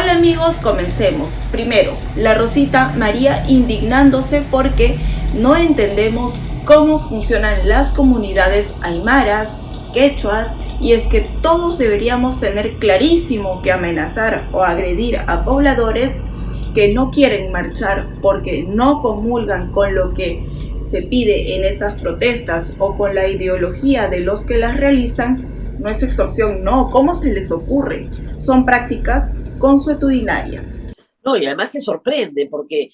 Hola amigos, comencemos. Primero, la Rosita María indignándose porque no entendemos cómo funcionan las comunidades aymaras, quechuas, y es que todos deberíamos tener clarísimo que amenazar o agredir a pobladores que no quieren marchar porque no comulgan con lo que se pide en esas protestas o con la ideología de los que las realizan, no es extorsión, no. ¿Cómo se les ocurre? Son prácticas consuetudinarias. No, y además que sorprende, porque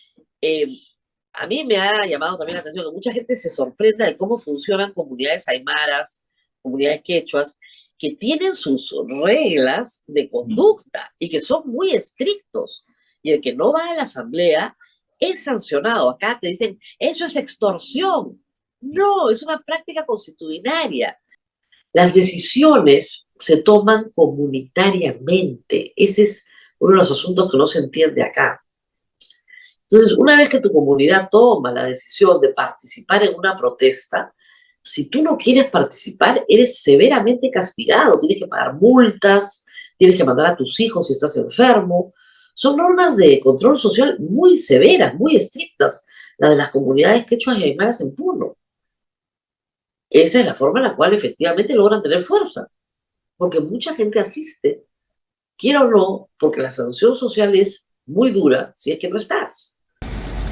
a mí me ha llamado también la atención que mucha gente se sorprenda de cómo funcionan comunidades aymaras, comunidades quechuas, que tienen sus reglas de conducta y que son muy estrictos. Y el que no va a la asamblea es sancionado. Acá te dicen, eso es extorsión. No, es una práctica consuetudinaria. Las decisiones se toman comunitariamente. Ese es uno de los asuntos que no se entiende acá. Entonces, una vez que tu comunidad toma la decisión de participar en una protesta, si tú no quieres participar, eres severamente castigado. Tienes que pagar multas, tienes que mandar a tus hijos si estás enfermo. Son normas de control social muy severas, muy estrictas, la de las comunidades quechuas y aymaras en Puno. Esa es la forma en la cual efectivamente logran tener fuerza, porque mucha gente asiste, quiera o no, porque la sanción social es muy dura si es que no estás.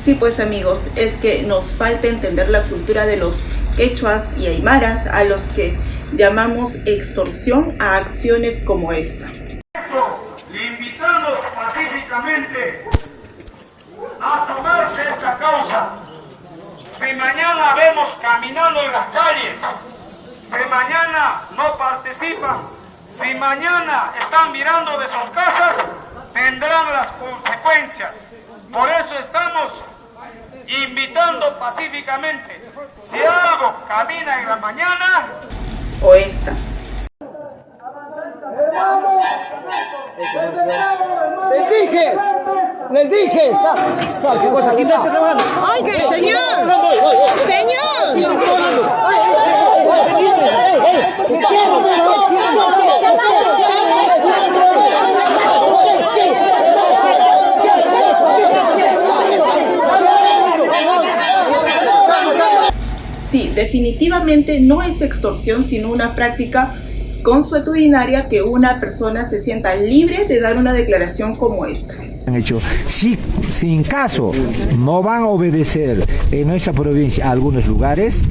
Sí, pues amigos, es que nos falta entender la cultura de los quechuas y aymaras, a los que llamamos extorsión a acciones como esta. Le invitamos pacíficamente a sumarse a esta causa. Si mañana vemos caminando en las calles, si mañana no participan, si mañana están mirando de sus casas, tendrán las consecuencias. Por eso estamos invitando pacíficamente. Si algo camina en la mañana, O esta. Les dije, ¿qué cosa? ¿Quién está grabando? ¡Ay, qué señor! ¡Señor! Sí, definitivamente no es extorsión, sino una práctica consuetudinaria que una persona se sienta libre de dar una declaración como esta. Han hecho, si en caso no van a obedecer en nuestra provincia a algunos lugares,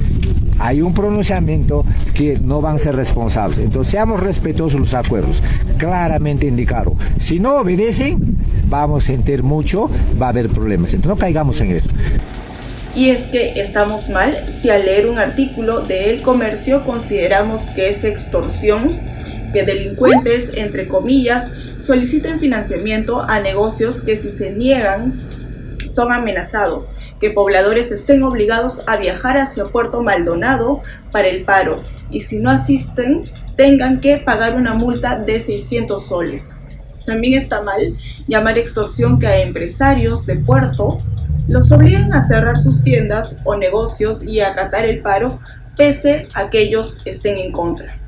hay un pronunciamiento que no van a ser responsables. Entonces seamos respetuosos de los acuerdos, claramente indicado. Si no obedecen, vamos a sentir mucho, va a haber problemas. Entonces no caigamos en eso. Y es que estamos mal si al leer un artículo de El Comercio consideramos que es extorsión que delincuentes, entre comillas, soliciten financiamiento a negocios que si se niegan son amenazados, que pobladores estén obligados a viajar hacia Puerto Maldonado para el paro y si no asisten tengan que pagar una multa de 600 soles. También está mal llamar extorsión que a empresarios de puerto los obliguen a cerrar sus tiendas o negocios y a acatar el paro pese a que ellos estén en contra.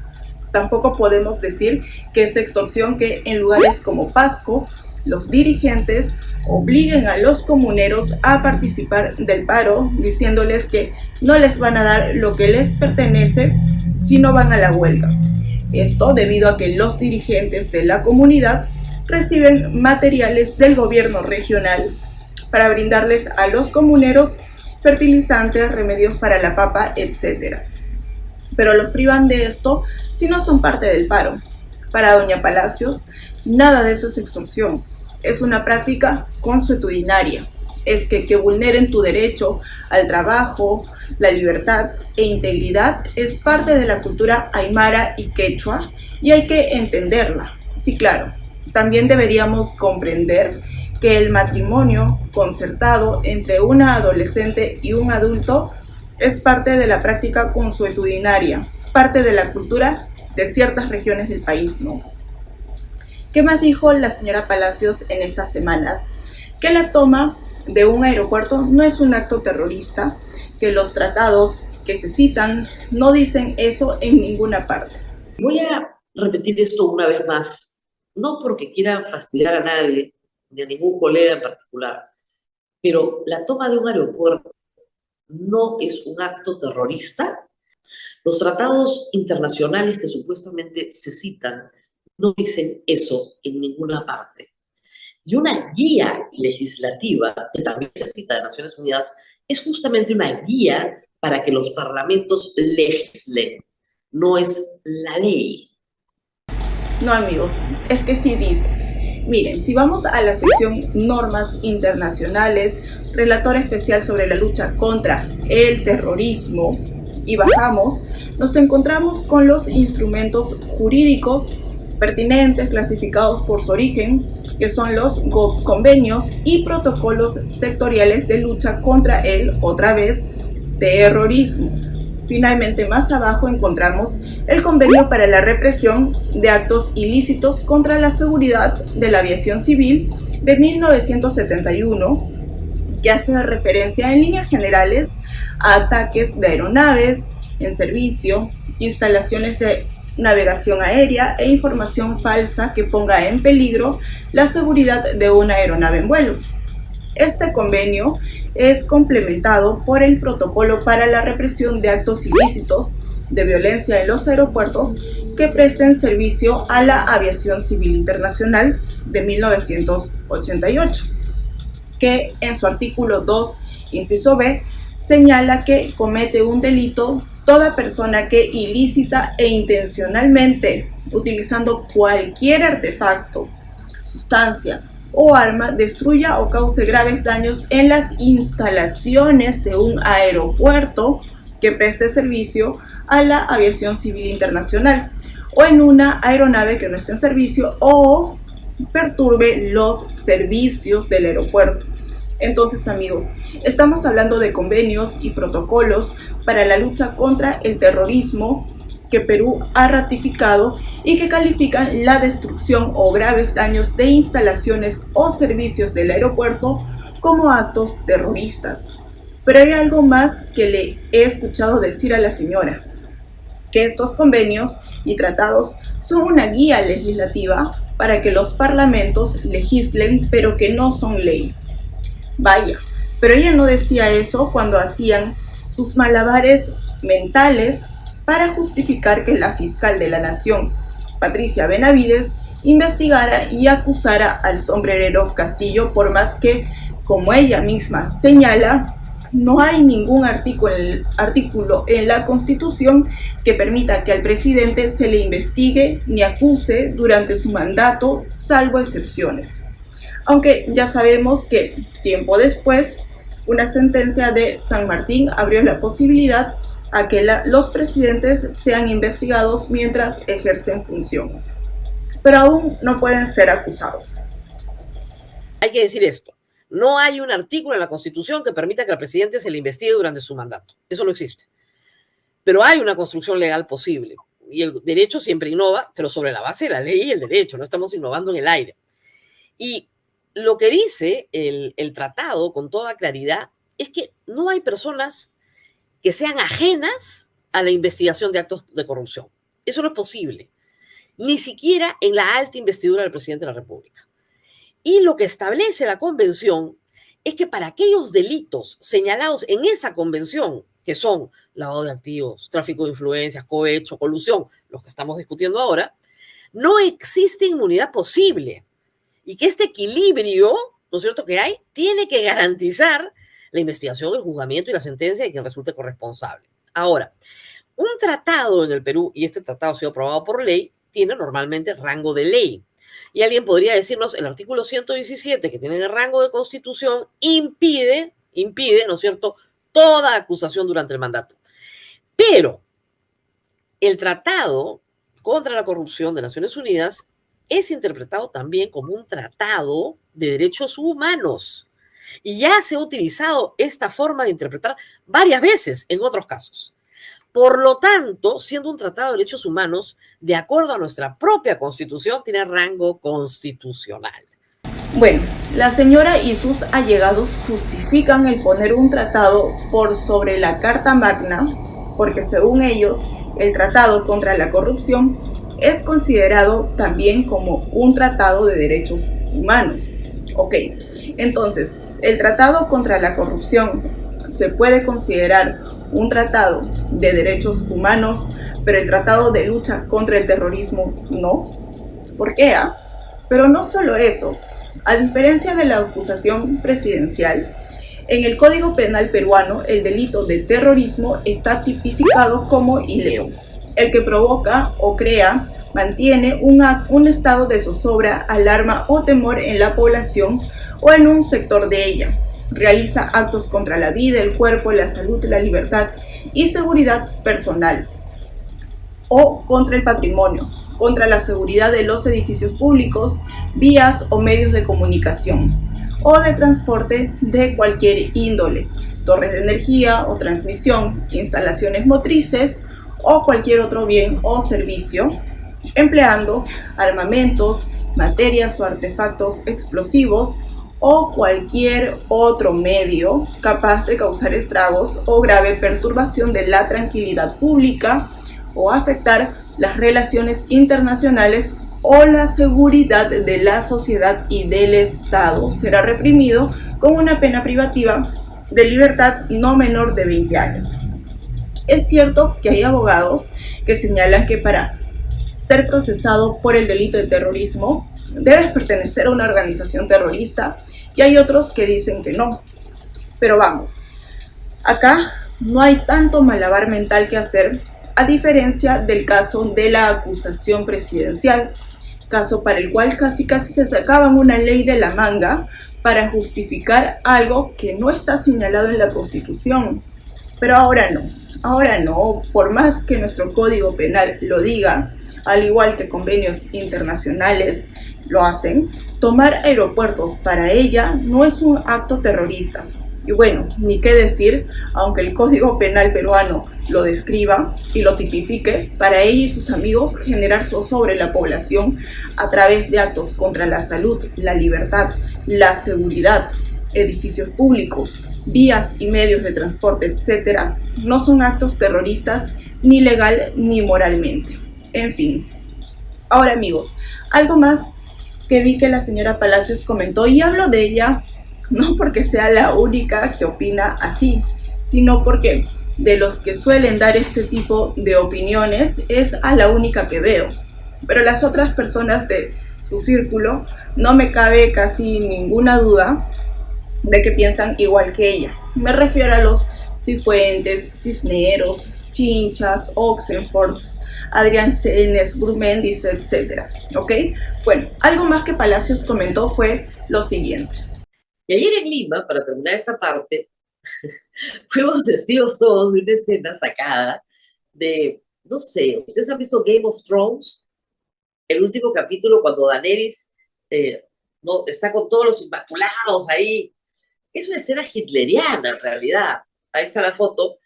Tampoco podemos decir que es extorsión que en lugares como Pasco los dirigentes obliguen a los comuneros a participar del paro diciéndoles que no les van a dar lo que les pertenece si no van a la huelga. Esto debido a que los dirigentes de la comunidad reciben materiales del gobierno regional para brindarles a los comuneros fertilizantes, remedios para la papa, etc. Pero los privan de esto si no son parte del paro. Para doña Palacios, nada de eso es extorsión. Es una práctica consuetudinaria. Es que vulneren tu derecho al trabajo, la libertad e integridad es parte de la cultura aymara y quechua y hay que entenderla. Sí, claro. También deberíamos comprender que el matrimonio concertado entre una adolescente y un adulto es parte de la práctica consuetudinaria, parte de la cultura de ciertas regiones del país, ¿no? ¿Qué más dijo la señora Palacios en estas semanas? Que la toma de un aeropuerto no es un acto terrorista, que los tratados que se citan no dicen eso en ninguna parte. Voy a repetir esto una vez más, no porque quiera fastidiar a nadie, ni a ningún colega en particular, pero la toma de un aeropuerto no es un acto terrorista. Los tratados internacionales que supuestamente se citan no dicen eso en ninguna parte. Y una guía legislativa, que también se cita de Naciones Unidas, es justamente una guía para que los parlamentos legislen, no es la ley. No, amigos, es que sí dice. Miren, si vamos a la sección Normas Internacionales, Relator Especial sobre la lucha contra el terrorismo, y bajamos, nos encontramos con los instrumentos jurídicos pertinentes clasificados por su origen, que son los convenios y protocolos sectoriales de lucha contra el, otra vez, terrorismo. Finalmente, más abajo encontramos el Convenio para la Represión de Actos Ilícitos contra la Seguridad de la Aviación Civil de 1971, que hace referencia en líneas generales a ataques de aeronaves en servicio, instalaciones de navegación aérea e información falsa que ponga en peligro la seguridad de una aeronave en vuelo. Este convenio es complementado por el Protocolo para la Represión de Actos Ilícitos de Violencia en los Aeropuertos que presten servicio a la Aviación Civil Internacional de 1988, que en su artículo 2, inciso B, señala que comete un delito toda persona que ilícita e intencionalmente, utilizando cualquier artefacto, sustancia o arma, destruya o cause graves daños en las instalaciones de un aeropuerto que preste servicio a la Aviación Civil Internacional o en una aeronave que no esté en servicio o perturbe los servicios del aeropuerto. Entonces, amigos, estamos hablando de convenios y protocolos para la lucha contra el terrorismo que Perú ha ratificado y que califican la destrucción o graves daños de instalaciones o servicios del aeropuerto como actos terroristas. Pero hay algo más que le he escuchado decir a la señora, que estos convenios y tratados son una guía legislativa para que los parlamentos legislen, pero que no son ley. Vaya, pero ella no decía eso cuando hacían sus malabares mentales para justificar que la fiscal de la Nación, Patricia Benavides, investigara y acusara al sombrerero Castillo, por más que, como ella misma señala, no hay ningún artículo en la Constitución que permita que al presidente se le investigue ni acuse durante su mandato, salvo excepciones. Aunque ya sabemos que tiempo después, una sentencia de San Martín abrió la posibilidad a que los presidentes sean investigados mientras ejercen función, pero aún no pueden ser acusados. Hay que decir esto. No hay un artículo en la Constitución que permita que al presidente se le investigue durante su mandato. Eso no existe. Pero hay una construcción legal posible. Y el derecho siempre innova, pero sobre la base de la ley y el derecho. No estamos innovando en el aire. Y lo que dice el tratado con toda claridad es que no hay personas que sean ajenas a la investigación de actos de corrupción. Eso no es posible. Ni siquiera en la alta investidura del presidente de la República. Y lo que establece la convención es que para aquellos delitos señalados en esa convención, que son lavado de activos, tráfico de influencias, cohecho, colusión, los que estamos discutiendo ahora, no existe inmunidad posible. Y que este equilibrio, ¿no es cierto?, que hay, tiene que garantizar la investigación, el juzgamiento y la sentencia de quien resulte corresponsable. Ahora, un tratado en el Perú, y este tratado ha sido aprobado por ley, tiene normalmente rango de ley. Y alguien podría decirnos, el artículo 117, que tiene el rango de constitución, impide, ¿no es cierto?, toda acusación durante el mandato. Pero el Tratado contra la Corrupción de Naciones Unidas es interpretado también como un tratado de derechos humanos. Y ya se ha utilizado esta forma de interpretar varias veces en otros casos. Por lo tanto, siendo un tratado de derechos humanos, de acuerdo a nuestra propia Constitución, tiene rango constitucional. Bueno, la señora y sus allegados justifican el poner un tratado por sobre la Carta Magna, porque según ellos, el Tratado contra la Corrupción es considerado también como un tratado de derechos humanos. Ok, entonces, el tratado contra la corrupción se puede considerar un tratado de derechos humanos, pero el tratado de lucha contra el terrorismo no. ¿Por qué? Pero no solo eso. A diferencia de la acusación presidencial, en el Código Penal peruano el delito de terrorismo está tipificado como ileo, el que provoca o crea, mantiene un estado de zozobra, alarma o temor en la población o en un sector de ella. Realiza actos contra la vida, el cuerpo, la salud, la libertad y seguridad personal, o contra el patrimonio, contra la seguridad de los edificios públicos, vías o medios de comunicación, o de transporte de cualquier índole, torres de energía o transmisión, instalaciones motrices o cualquier otro bien o servicio, empleando armamentos, materias o artefactos explosivos o cualquier otro medio capaz de causar estragos o grave perturbación de la tranquilidad pública o afectar las relaciones internacionales o la seguridad de la sociedad y del Estado. Será reprimido con una pena privativa de libertad no menor de 20 años. Es cierto que hay abogados que señalan que para ser procesado por el delito de terrorismo debes pertenecer a una organización terrorista, y hay otros que dicen que no. Pero vamos, acá no hay tanto malabar mental que hacer, a diferencia del caso de la acusación presidencial, caso para el cual casi se sacaban una ley de la manga para justificar algo que no está señalado en la Constitución. Pero ahora no, por más que nuestro Código Penal lo diga, al igual que convenios internacionales lo hacen, tomar aeropuertos para ella no es un acto terrorista. Y bueno, ni qué decir, aunque el Código Penal peruano lo describa y lo tipifique, para ella y sus amigos generar zozobra en la población a través de actos contra la salud, la libertad, la seguridad, edificios públicos, vías y medios de transporte, etc., no son actos terroristas ni legal ni moralmente. En fin. Ahora, amigos, algo más que vi que la señora Palacios comentó, y hablo de ella no porque sea la única que opina así, sino porque de los que suelen dar este tipo de opiniones es a la única que veo. Pero las otras personas de su círculo no me cabe casi ninguna duda de que piensan igual que ella. Me refiero a los Cifuentes, Cisneros, Chinchas, Oxenfords, Adrián Cenes, Grumendis, etc. ¿Ok? Bueno, algo más que Palacios comentó fue lo siguiente. Y ayer en Lima, para terminar esta parte, fuimos testigos todos de una escena sacada de, no sé, ¿ustedes han visto Game of Thrones? El último capítulo, cuando Daenerys no, está con todos los inmaculados ahí. Es una escena hitleriana, en realidad. Ahí está la foto,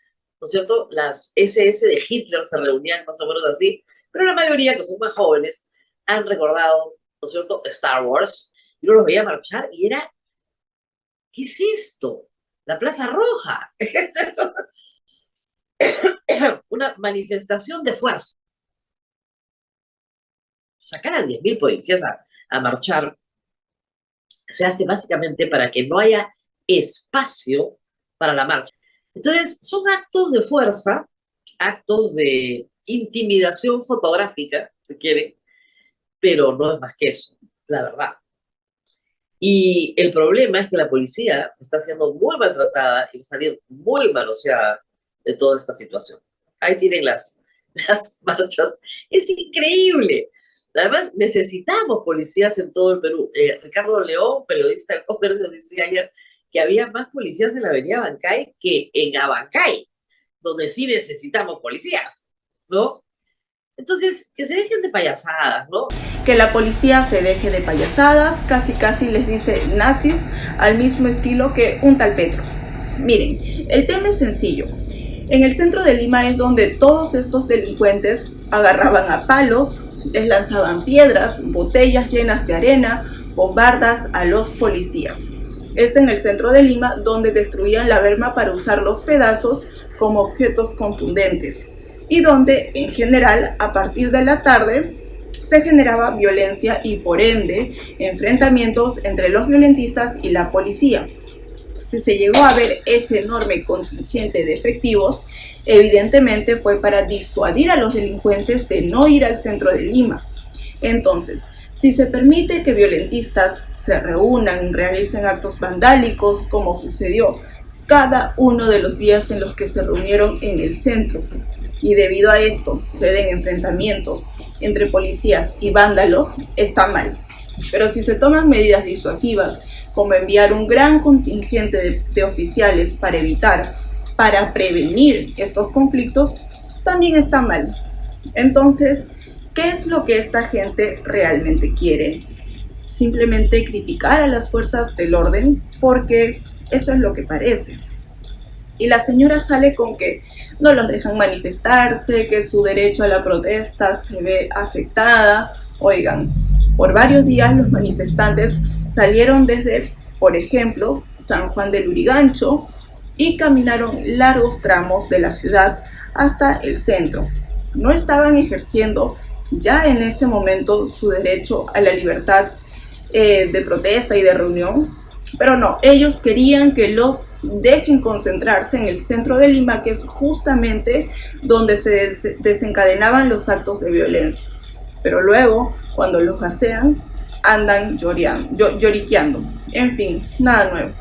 ¿no es cierto? Las SS de Hitler se reunían más o menos así, pero la mayoría, que son más jóvenes, han recordado, ¿no es cierto?, Star Wars, y uno los veía marchar y era, ¿qué es esto? La Plaza Roja. Una manifestación de fuerza. Sacar a 10.000 policías a marchar se hace básicamente para que no haya espacio para la marcha. Entonces, son actos de fuerza, actos de intimidación fotográfica, si quieren, pero no es más que eso, la verdad. Y el problema es que la policía está siendo muy maltratada y va a salir muy manoseada de toda esta situación. Ahí tienen las marchas. Es increíble. Además, necesitamos policías en todo el Perú. Ricardo León, periodista del Comercio, decía ayer que había más policías en la avenida Abancay que en Abancay, donde sí necesitamos policías, ¿no? Entonces, que se dejen de payasadas, ¿no? Que la policía se deje de payasadas, casi les dice nazis, al mismo estilo que un tal Petro. Miren, el tema es sencillo. En el centro de Lima es donde todos estos delincuentes agarraban a palos, les lanzaban piedras, botellas llenas de arena, bombardas a los policías. Es en el centro de Lima donde destruían la berma para usar los pedazos como objetos contundentes, y donde, en general, a partir de la tarde, se generaba violencia y por ende enfrentamientos entre los violentistas y la policía. Si se llegó a ver ese enorme contingente de efectivos, evidentemente fue para disuadir a los delincuentes de no ir al centro de Lima. Entonces, si se permite que violentistas se reúnan, realicen actos vandálicos, como sucedió cada uno de los días en los que se reunieron en el centro, y debido a esto se den enfrentamientos entre policías y vándalos, está mal. Pero si se toman medidas disuasivas, como enviar un gran contingente de oficiales para prevenir estos conflictos, también está mal. Entonces, ¿qué es lo que esta gente realmente quiere? Simplemente criticar a las fuerzas del orden, porque eso es lo que parece. Y la señora sale con que no los dejan manifestarse, que su derecho a la protesta se ve afectada. Oigan, por varios días los manifestantes salieron desde, por ejemplo, San Juan del Lurigancho y caminaron largos tramos de la ciudad hasta el centro. No estaban ejerciendo ya en ese momento su derecho a la libertad de protesta y de reunión, pero no, ellos querían que los dejen concentrarse en el centro de Lima, que es justamente donde se desencadenaban los actos de violencia. Pero luego, cuando los gasean, andan lloriqueando. En fin, nada nuevo.